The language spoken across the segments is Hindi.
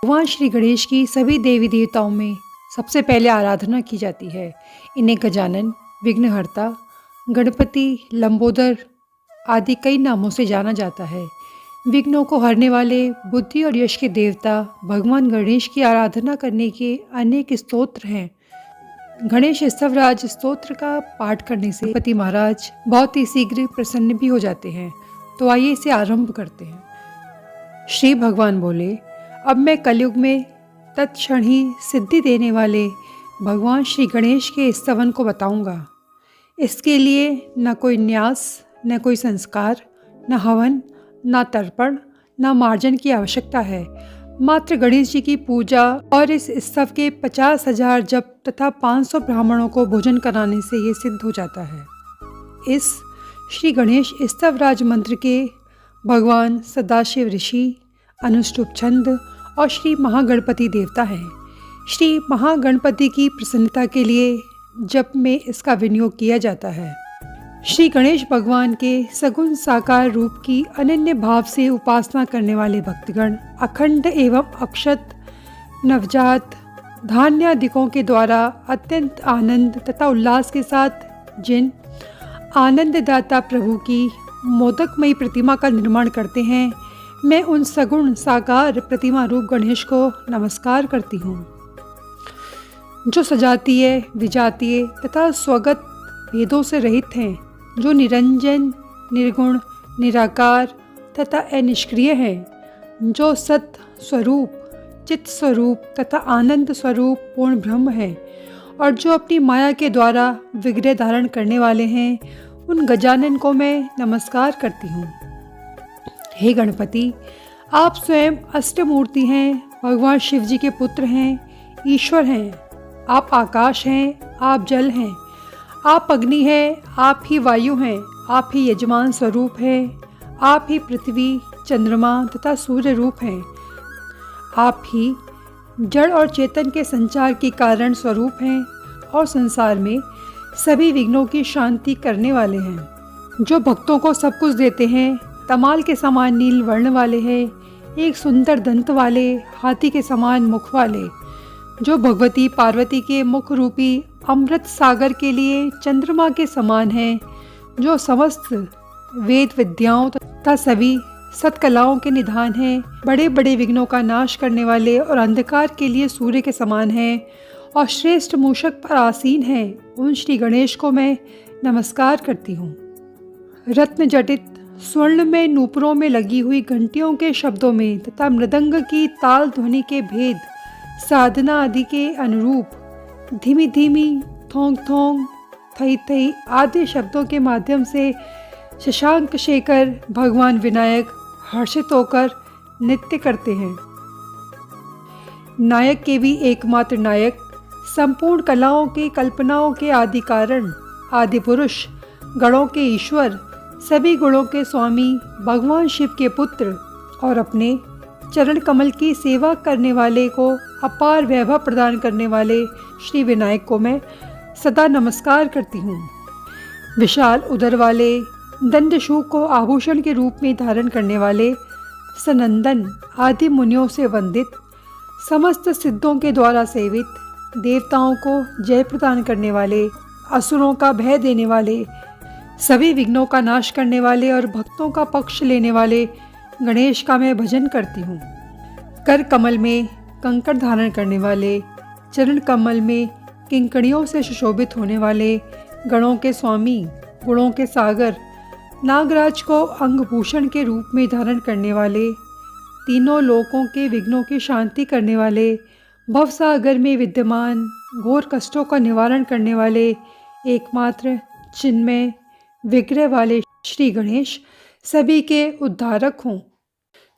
भगवान श्री गणेश की सभी देवी देवताओं में सबसे पहले आराधना की जाती है। इन्हें गजानन, विघ्नहर्ता, गणपति, लंबोदर आदि कई नामों से जाना जाता है। विघ्नों को हरने वाले, बुद्धि और यश के देवता भगवान गणेश की आराधना करने के अनेक स्तोत्र हैं। गणेश स्तवराज स्तोत्र का पाठ करने से गणपति महाराज बहुत ही शीघ्र प्रसन्न भी हो जाते हैं। तो आइए इसे आरंभ करते हैं। श्री भगवान बोले, अब मैं कलयुग में तत्क्षण ही सिद्धि देने वाले भगवान श्री गणेश के स्तवन को बताऊंगा। इसके लिए न कोई न्यास, न कोई संस्कार, न हवन, न तर्पण, न मार्जन की आवश्यकता है। मात्र गणेश जी की पूजा और इस स्तव के 50,000 जप तथा 500 ब्राह्मणों को भोजन कराने से ये सिद्ध हो जाता है। इस श्री गणेश स्तवराज मंत्र के भगवान सदाशिव ऋषि, अनुष्टुप छंद और श्री महागणपति देवता हैं। श्री महागणपति की प्रसन्नता के लिए जप में इसका विनियोग किया जाता है। श्री गणेश भगवान के सगुण साकार रूप की अनन्य भाव से उपासना करने वाले भक्तगण अखंड एवं अक्षत, नवजात, धान्यादिकों के द्वारा अत्यंत आनंद तथा उल्लास के साथ जिन आनंददाता प्रभु की मोदकमयी प्रतिमा का निर्माण करते हैं, मैं उन सगुण साकार प्रतिमा रूप गणेश को नमस्कार करती हूँ, जो सजातीय, विजातीय तथा स्वगत भेदों से रहित हैं, जो निरंजन, निर्गुण, निराकार तथा अनिष्क्रिय हैं, जो सत स्वरूप, चित्त स्वरूप तथा आनंद स्वरूप पूर्ण ब्रह्म है और जो अपनी माया के द्वारा विग्रह धारण करने वाले हैं, उन गजानन को मैं नमस्कार करती हूँ। हे गणपति, आप स्वयं अष्टमूर्ति हैं, भगवान शिव जी के पुत्र हैं, ईश्वर हैं। आप आकाश हैं, आप जल हैं, आप अग्नि हैं, आप ही वायु हैं, आप ही यजमान स्वरूप हैं, आप ही पृथ्वी, चंद्रमा तथा सूर्य रूप हैं। आप ही जड़ और चेतन के संचार के कारण स्वरूप हैं और संसार में सभी विघ्नों की शांति करने वाले हैं। जो भक्तों को सब कुछ देते हैं, तमाल के समान नील वर्ण वाले हैं, एक सुंदर दंत वाले, हाथी के समान मुख वाले, जो भगवती पार्वती के मुख रूपी अमृत सागर के लिए चंद्रमा के समान हैं, जो समस्त वेद विद्याओं तथा सभी सत्कलाओं के निधान हैं, बड़े बड़े विघ्नों का नाश करने वाले और अंधकार के लिए सूर्य के समान हैं और श्रेष्ठ मूषक पर आसीन हैं, उन श्री गणेश को मैं नमस्कार करती हूँ। रत्न जटित स्वर्ण में नूपुरों में लगी हुई घंटियों के शब्दों में तथा मृदंग की ताल ध्वनि के भेद, साधना आदि के अनुरूप धीमी धीमी, थोंग थोंग, थई थई आदि शब्दों के माध्यम से शशांक शेखर भगवान विनायक हर्षित होकर नृत्य करते हैं। नायक के भी एकमात्र नायक, संपूर्ण कलाओं की कल्पनाओं के आदि कारण, आदि पुरुष, गणों के ईश्वर, सभी गुणों के स्वामी भगवान शिव के पुत्र और अपने चरण कमल की सेवा करने वाले को अपार वैभव प्रदान करने वाले श्री विनायक को मैं सदा नमस्कार करती हूँ। विशाल उदर वाले, दंडशू को आभूषण के रूप में धारण करने वाले, सनंदन आदि मुनियों से वंदित, समस्त सिद्धों के द्वारा सेवित, देवताओं को जय प्रदान करने वाले, असुरों का भय देने वाले, सभी विघ्नों का नाश करने वाले और भक्तों का पक्ष लेने वाले गणेश का मैं भजन करती हूँ। कर कमल में कंकड़ धारण करने वाले, चरण कमल में किंकड़ियों से सुशोभित होने वाले, गणों के स्वामी, गुणों के सागर, नागराज को अंगभूषण के रूप में धारण करने वाले, तीनों लोकों के विघ्नों की शांति करने वाले, भवसागर में विद्यमान घोर कष्टों का निवारण करने वाले, एकमात्र चिन्मय विग्रह वाले श्री गणेश सभी के उद्धारक हों।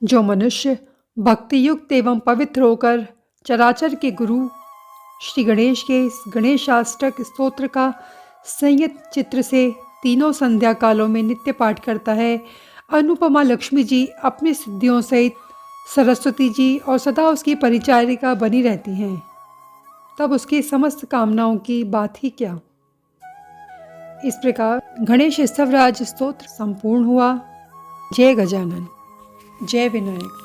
जो मनुष्य भक्ति युक्त एवं पवित्र होकर चराचर के गुरु श्री गणेश के इस गणेशाष्टक स्तोत्र का संयत चित्र से तीनों संध्या कालों में नित्य पाठ करता है, अनुपमा लक्ष्मी जी अपनी सिद्धियों सहित सरस्वती जी और सदा उसकी परिचारिका बनी रहती हैं, तब उसकी समस्त कामनाओं की बात ही क्या। इस प्रकार गणेश स्तवराज स्तोत्र संपूर्ण हुआ। जय गजानन, जय विनायक।